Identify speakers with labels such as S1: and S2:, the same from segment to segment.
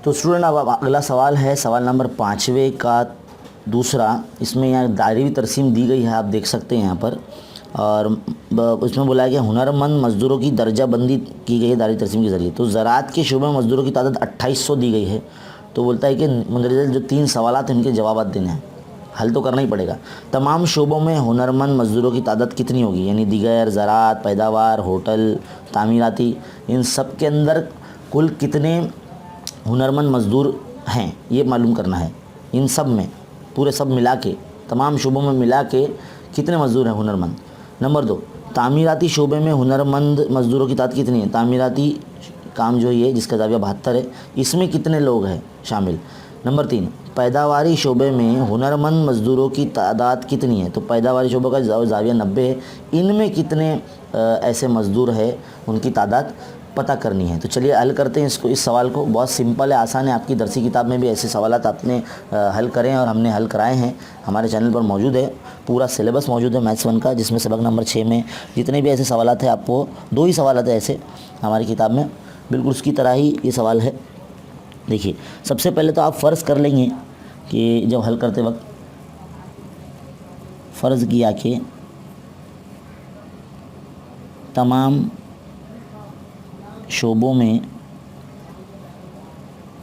S1: तो स्टूडेंट अब अगला सवाल है सवाल नंबर 5वें का दूसरा। इसमें यहाँ दायरवी तरसीम दी गई है, आप देख सकते हैं यहाँ पर। और उसमें बोला गया हुनरमंद मज़दूरों की दर्जाबंदी की गई है दायरवी तरसीम के ज़रिए। तो ज़राअत के शोबे में मज़दूरों की तादाद 2800 दी गई है। तो बोलता है कि मुंदरजा जो 3 सवाल हैं इनके जवाब देने हैं, हल तो करना ही पड़ेगा। तमाम शोबों में हुनरमंद मज़दूरों की तादाद कितनी होगी, यानी दिगर, ज़राअत, पैदावार, होटल, तामीराती, इन सब के अंदर कुल कितने हुनरमंद मज़दूर हैं ये मालूम करना है। इन सब में पूरे सब मिला के, तमाम शोबों में मिला के कितने मज़दूर हैं हुनरमंद। नंबर 2, तामीराती शोबे में हुनरमंद मज़दूरों की तादाद कितनी है। तामीराती काम जो ये जिसका ज़ाविया 72 है, इसमें कितने लोग हैं शामिल। नंबर 3, पैदावारी शोबे में हुनरमंद मज़दूरों की तादाद कितनी है। तो पैदावारी शोबे का ज़ाविया 90 है, इनमें कितने ऐसे मज़दूर है उनकी तादाद पता करनी है। तो चलिए हल करते हैं इसको। इस सवाल को बहुत सिंपल है, आसान है। आपकी दरसी किताब में भी ऐसे सवालात आपने हल करें और हमने हल कराए हैं, हमारे चैनल पर मौजूद है। पूरा सिलेबस मौजूद है मैथ्स 1 का, जिसमें सबक नंबर 6 में जितने भी ऐसे सवालात हैं, आपको 2 ही सवालात है ऐसे हमारी किताब में, बिल्कुल उसकी तरह ही ये सवाल है। देखिए सबसे पहले तो आप फ़र्ज़ कर लेंगे कि जब हल करते वक्त फ़र्ज़ किया कि तमाम शोबों में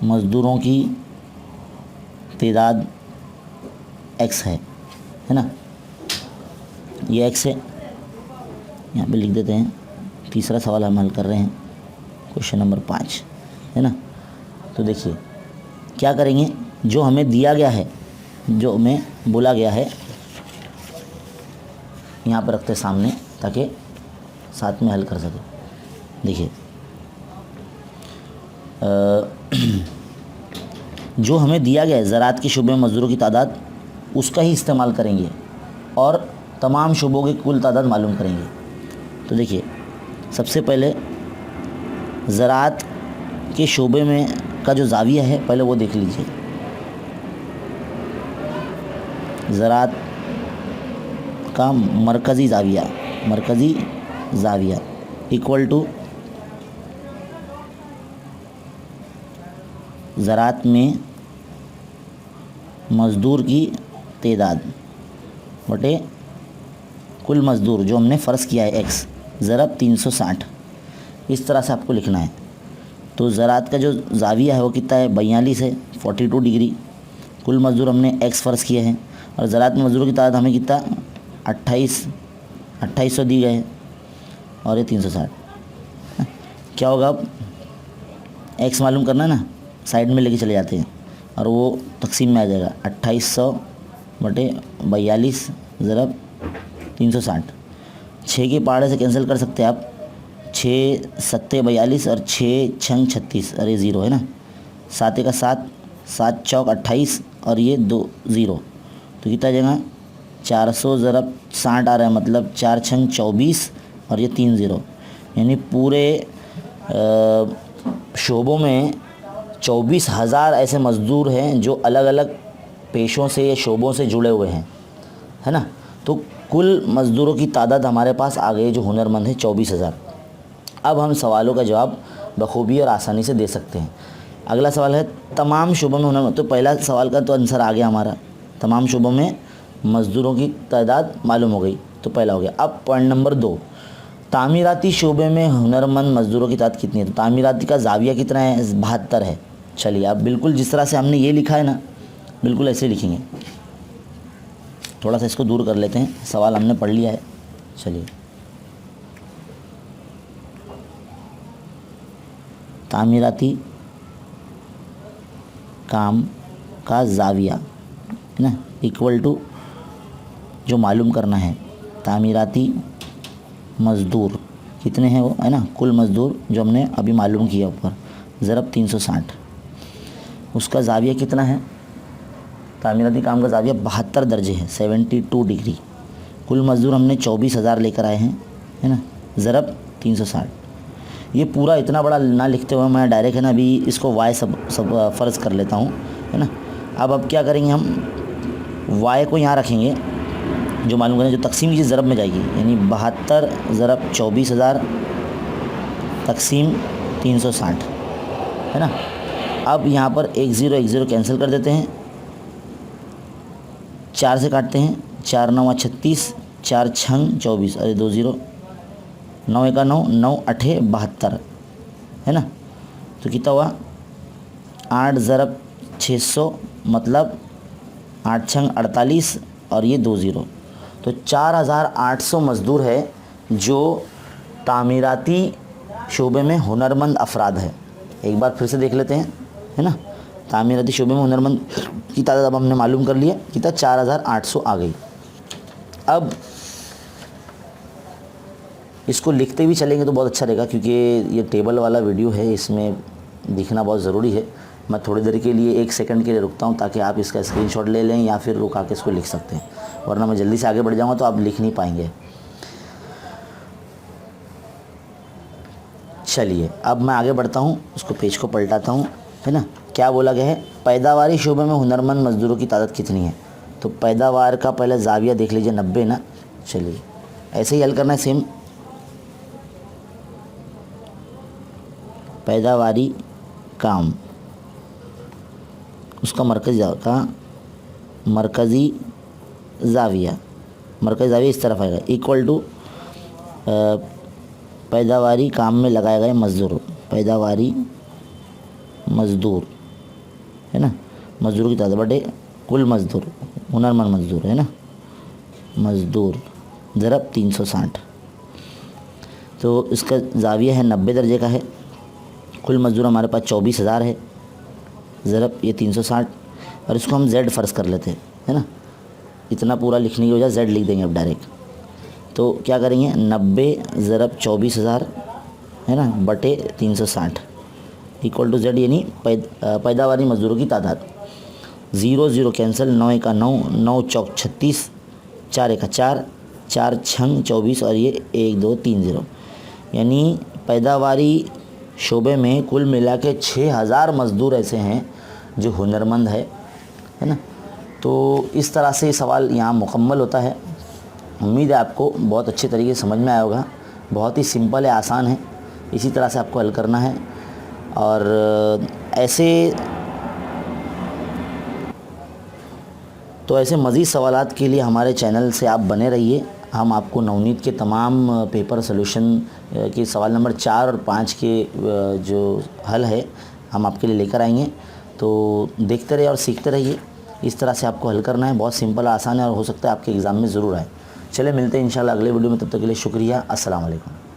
S1: मज़दूरों की तादाद x है ना। ये x है, यहाँ पे लिख देते हैं। तीसरा सवाल हम हल कर रहे हैं, क्वेश्चन नंबर 5 है ना। तो देखिए क्या करेंगे, जो हमें दिया गया है, जो हमें बोला गया है, यहाँ पर रखते सामने ताकि साथ में हल कर सके। देखिए जो हमें दिया गया है ज़राअत के शोबे में मज़दूरों की तादाद, उसका ही इस्तेमाल करेंगे और तमाम शोबों की कुल तादाद मालूम करेंगे। तो देखिए सबसे पहले ज़राअत के शोबे में का जो ज़ाविया है पहले वो देख लीजिए। ज़राअत का मरकज़ी ज़ाविया इक्वल टू ज़राअत में मज़दूर की तादाद बटे कुल मज़दूर जो हमने फ़र्ज़ किया है x ज़रब 360। इस तरह से आपको लिखना है। तो ज़राअत का जो ज़ाविया है वो कितना है, 42 है, 42 डिग्री। कुल मज़दूर हमने x फ़र्ज़ किए हैं और ज़राअत में मज़दूरों की तादाद हमें कितना 2800 दी गए हैं और ये 360। क्या होगा, अब x मालूम करना है ना, साइड में लेके चले जाते हैं और वो तकसीम में आ जाएगा 2800 बटे 42 ज़रब 360। 6 के पहाड़े से कैंसिल कर सकते हैं आप, 6 सत्ते 42 और 6 छंग 36, अरे ज़ीरो है ना, 7 का 7, 7 चौक 28 और ये 2 ज़ीरो, तो कितना जगह 400 ज़रब 60 आ रहा है, मतलब 4 छंग 24 और ये 3 ज़ीरो, यानी पूरे शोबों में 24,000 ऐसे मज़दूर हैं जो अलग अलग पेशों से या शोबों से जुड़े हुए हैं, है ना। तो कुल मज़दूरों की तादाद हमारे पास आ गई जो हुनरमंद है 24,000। अब हम सवालों का जवाब बखूबी और आसानी से दे सकते हैं। अगला सवाल है तमाम शोबों में हुनरमंद। तो पहला सवाल का तो आंसर आ गया हमारा, तमाम शोबों में मज़दूरों की तादाद मालूम हो गई, तो पहला हो गया। अब पॉइंट नंबर 2, तामीराती शोबे में हुनरमंद मज़दूरों की तादाद कितनी है। तो तामीराती का ज़ाविया कितना है, 72 है। चलिए अब बिल्कुल जिस तरह से हमने ये लिखा है ना, बिल्कुल ऐसे लिखेंगे। थोड़ा सा इसको दूर कर लेते हैं, सवाल हमने पढ़ लिया है। चलिए तामीराती काम का ज़ाविया है ना इक्वल टू जो मालूम करना है तामीराती मज़दूर कितने हैं वो, है ना, कुल मज़दूर जो हमने अभी मालूम किया ऊपर ज़रब 360, उसका ज़ाविया कितना है। तामीराती काम का ज़ाविया 72 दर्जे है, 72 डिग्री। कुल मज़दूर हमने 24,000 लेकर आए हैं, है ना, ज़रब 360। ये पूरा इतना बड़ा ना लिखते हुए मैं डायरेक्ट है ना अभी इसको y सब फ़र्ज़ कर लेता हूँ, है ना। अब क्या करेंगे, हम y को यहाँ रखेंगे, जो मालूम करें, जो तकसीम की ज़रब में जाएगी, यानी 72 ज़रब 24,000 तकसीम 360, है ना। अब यहाँ पर एक ज़ीरो कैंसिल कर देते हैं, 4 से काटते हैं, 4 9 36, 4 6 24, अरे 2 ज़ीरो, 9 1 9, 9 8 72 है ना। तो कितना हुआ 8 ज़रब 600 मतलब 8 6 48 और ये 2 ज़ीरो। तो 4800 मज़दूर है जो तामीराती शोबे में हुनरमंद अफराद है। एक बार फिर से देख लेते हैं, है ना। तामीराती शोबे में हुनरमंद की तादाद अब हमने मालूम कर लिया, कितना 4800 आ गई। अब इसको लिखते भी चलेंगे तो बहुत अच्छा रहेगा, क्योंकि ये टेबल वाला वीडियो है, इसमें दिखना बहुत ज़रूरी है। मैं थोड़ी देर के लिए 1 सेकंड के लिए रुकता हूँ ताकि आप इसका स्क्रीनशॉट ले लें या फिर रुका के इसको लिख सकते हैं, वरना मैं जल्दी से आगे बढ़ जाऊँगा तो आप लिख नहीं पाएंगे। चलिए अब मैं आगे बढ़ता हूँ, उसको पेज को पलटाता हूँ, है ना। क्या बोला गया है, पैदावारी शोबे में हुनरमंद मज़दूरों की तादाद कितनी है। तो पैदावार का पहले जाविया देख लीजिए 90 ना। चलिए ऐसे ही हल करना है सेम। पैदावारी काम, उसका मरकज़ी जाविया इस तरफ आएगा, इक्वल टू पैदावारी काम में लगाए गए मज़दूर, पैदावारी मज़दूर है ना, मज़दूरों की तादाद बटे कुल मज़दूर, हुनरमंद मज़दूर है ना, मज़दूर ज़रब 360। तो इसका जाविया है 90 दर्जे का है। कुल मज़दूर हमारे पास 24,000 है, ज़रब ये 360, और इसको हम Z फ़र्ज़ कर लेते हैं, है ना। इतना पूरा लिखने की वजह Z लिख देंगे अब डायरेक्ट। तो क्या करेंगे 90 ज़रब 24,000 है ना बटे 360 इक्वल टू Z, यानी पैदावारी मज़दूरों की तादाद। 0 0 कैंसिल, 9 1 9, 9 चौक 36, 4 1 4, 4 6 24 और ये 1 2 3 0, यानी पैदावारी शोबे में कुल मिला के 6000 मज़दूर ऐसे हैं जो हुनरमंद है ना। तो इस तरह से सवाल यहाँ मुकम्मल होता है। उम्मीद है आपको बहुत अच्छे तरीके से समझ में आया होगा। बहुत ही सिंपल है, आसान है, इसी तरह से आपको हल करना है। और ऐसे मज़ीद सवालात के लिए हमारे चैनल से आप बने रहिए। हम आपको नवनीत के तमाम पेपर सॉल्यूशन के सवाल नंबर 4 और 5 के जो हल है हम आपके लिए लेकर आएंगे। तो देखते रहिए और सीखते रहिए। इस तरह से आपको हल करना है, बहुत सिंपल आसान है और हो सकता है आपके एग्ज़ाम में ज़रूर आए। चले मिलते हैं इंशाल्लाह अगले वीडियो में, तब तक के लिए शुक्रिया। अस्सलाम वालेकुम।